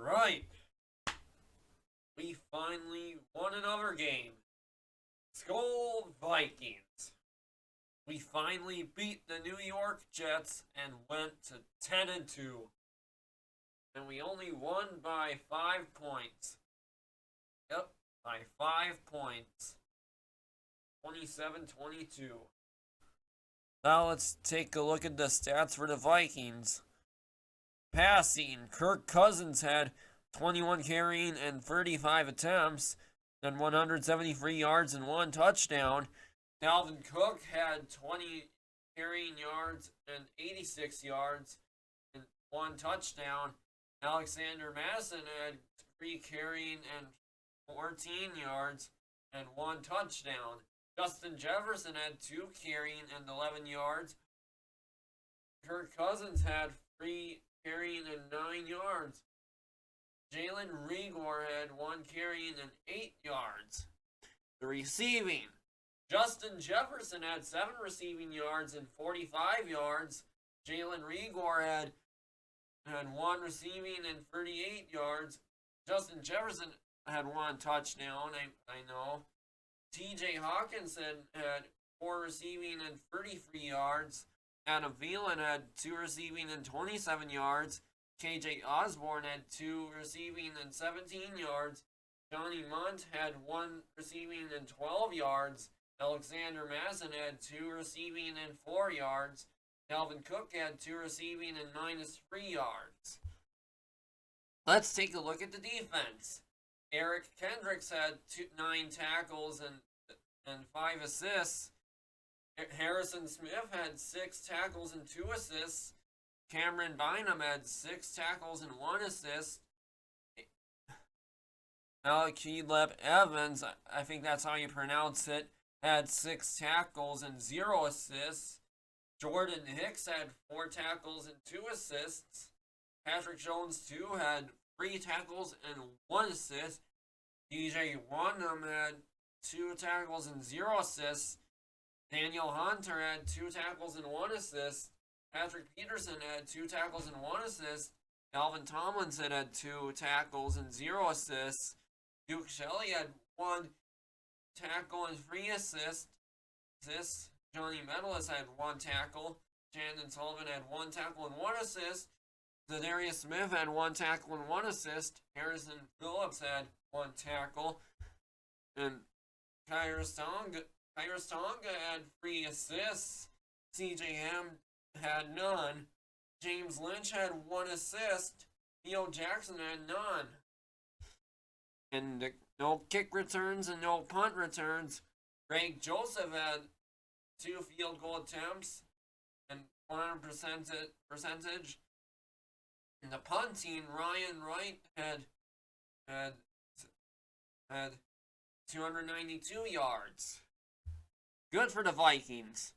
Alright, we finally won another game. Skol Vikings. We finally beat the New York Jets and went to 10-2. And we only won by 5 points. Yep, by 5 points. 27-22. Now let's take a look at the stats for the Vikings. Passing, Kirk Cousins had 21 carrying and 35 attempts, and 173 yards and 1 touchdown. Dalvin Cook had 20 carrying yards and 86 yards and 1 touchdown. Alexander Madison had 3 carrying and 14 yards and 1 touchdown. Justin Jefferson had 2 carrying and 11 yards. Kirk Cousins had 3 carrying and 9 yards. Jalen Reagor had 1 carrying and 8 yards. The receiving. Justin Jefferson had 7 receiving yards and 45 yards. Jalen Reagor had 1 receiving and 38 yards. Justin Jefferson had 1 touchdown, I know. TJ Hawkinson had 4 receiving and 33 yards. Adam Thielen had 2 receiving and 27 yards. KJ Osborne had 2 receiving and 17 yards. Johnny Munt had 1 receiving and 12 yards. Alexander Madison had 2 receiving and 4 yards. Dalvin Cook had 2 receiving and -3 yards. Let's take a look at the defense. Eric Kendricks had 9 tackles and 5 assists. Harrison Smith had 6 tackles and 2 assists. Cameron Bynum had 6 tackles and 1 assist. Caleb Evans, I think that's how you pronounce it, had 6 tackles and 0 assists. Jordan Hicks had 4 tackles and 2 assists. Patrick Jones, too, had 3 tackles and 1 assist. DJ Wonnum had 2 tackles and 0 assists. Daniel Hunter had 2 tackles and 1 assist. Patrick Peterson had 2 tackles and 1 assist. Alvin Tomlinson had 2 tackles and 0 assists. Duke Shelley had 1 tackle and 3 assists. Johnny Metellus had 1 tackle. Shandon Sullivan had 1 tackle and 1 assist. Zadarius Smith had 1 tackle and 1 assist. Harrison Phillips had 1 tackle. And Kyrus Tonga had 3 assists. CJ Ham had none. James Lynch had 1 assist. Theo Jackson had none. And no kick returns and no punt returns. Greg Joseph had 2 field goal attempts and 100% percentage. In the punting, Ryan Wright had 292 yards. Good for the Vikings.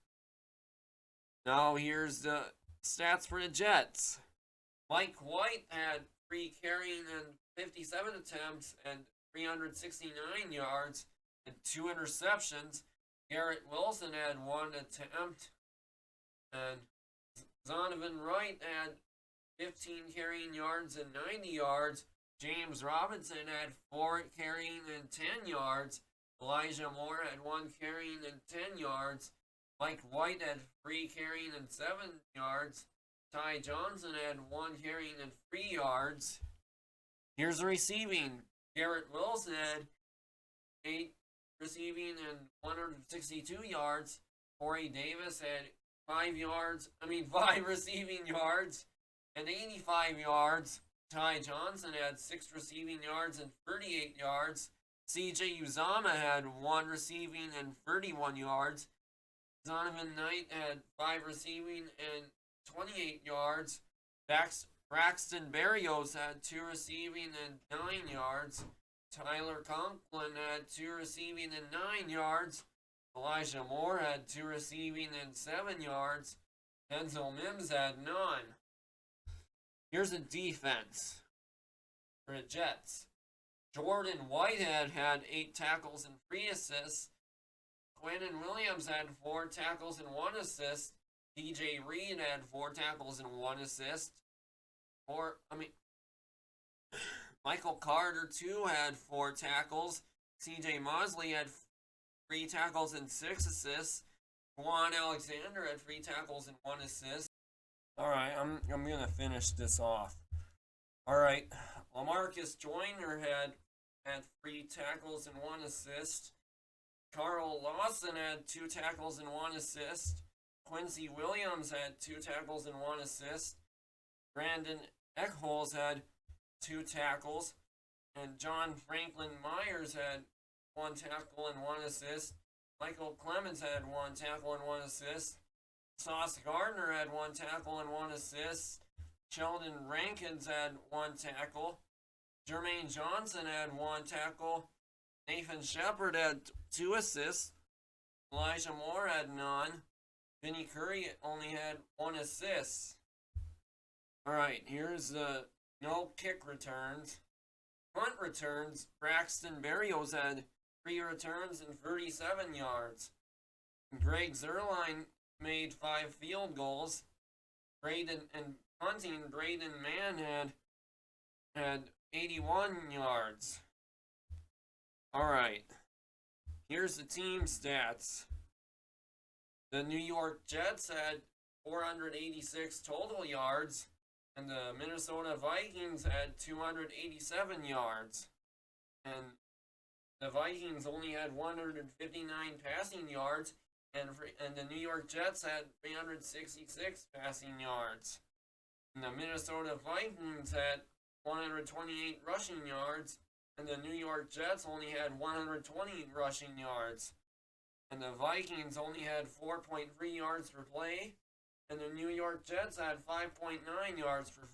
Now here's the stats for the Jets. Mike White had 3 carrying and 57 attempts and 369 yards and 2 interceptions. Garrett Wilson had 1 attempt, and Zonovan Wright had 15 carrying yards and 90 yards. James Robinson had 4 carrying and 10 yards. Elijah Moore had 1 carrying and 10 yards. Mike White had 3 carrying and 7 yards. Ty Johnson had 1 carrying and 3 yards. Here's the receiving. Garrett Wilson had 8 receiving and 162 yards. Corey Davis had 5 receiving yards and 85 yards. Ty Johnson had 6 receiving yards and 38 yards. CJ Uzama had 1 receiving and 31 yards. Zonovan Knight had 5 receiving and 28 yards. Braxton Berrios had 2 receiving and 9 yards. Tyler Conklin had 2 receiving and 9 yards. Elijah Moore had 2 receiving and 7 yards. Denzel Mims had none. Here's the defense for the Jets. Jordan Whitehead had 8 tackles and 3 assists. Quentin Williams had 4 tackles and 1 assist. DJ Reed had 4 tackles and 1 assist. Michael Carter, too, had 4 tackles. CJ Mosley had 3 tackles and 6 assists. Juan Alexander had 3 tackles and 1 assist. Alright, I'm going to finish this off. Alright, Lamarcus Joyner had 3 tackles and 1 assist. Carl Lawson had 2 tackles and 1 assist. Quincy Williams had 2 tackles and 1 assist. Brandon Eckholz had 2 tackles. And John Franklin Myers had 1 tackle and 1 assist. Michael Clemens had 1 tackle and 1 assist. Sauce Gardner had 1 tackle and 1 assist. Sheldon Rankins had 1 tackle. Jermaine Johnson had 1 tackle. Nathan Shepard had 2 assists. Elijah Moore had none. Vinny Curry only had 1 assist. Alright, here's the no kick returns. Punt returns, Braxton Berrios had 3 returns and 37 yards. Greg Zerline made 5 field goals. Braden Mann had 81 yards. Alright, here's the team stats. The New York Jets had 486 total yards, and the Minnesota Vikings had 287 yards. And the Vikings only had 159 passing yards, and the New York Jets had 366 passing yards. And the Minnesota Vikings had 128 rushing yards, and the New York Jets only had 120 rushing yards. And the Vikings only had 4.3 yards per play, and the New York Jets had 5.9 yards per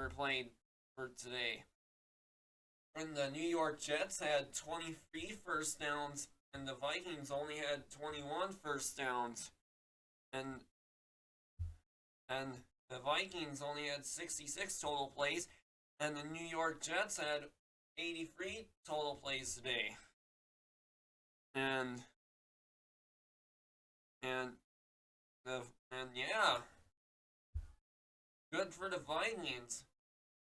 play for today. And the New York Jets had 23 first downs, and the Vikings only had 21 first downs. And the Vikings only had 66 total plays, and the New York Jets had 83 total plays today. And yeah, good for the Vikings.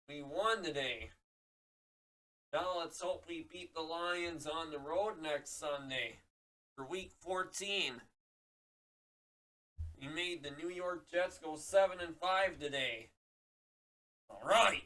We won today. Now let's hope we beat the Lions on the road next Sunday for week 14. We made the New York Jets go 7-5 today. All right.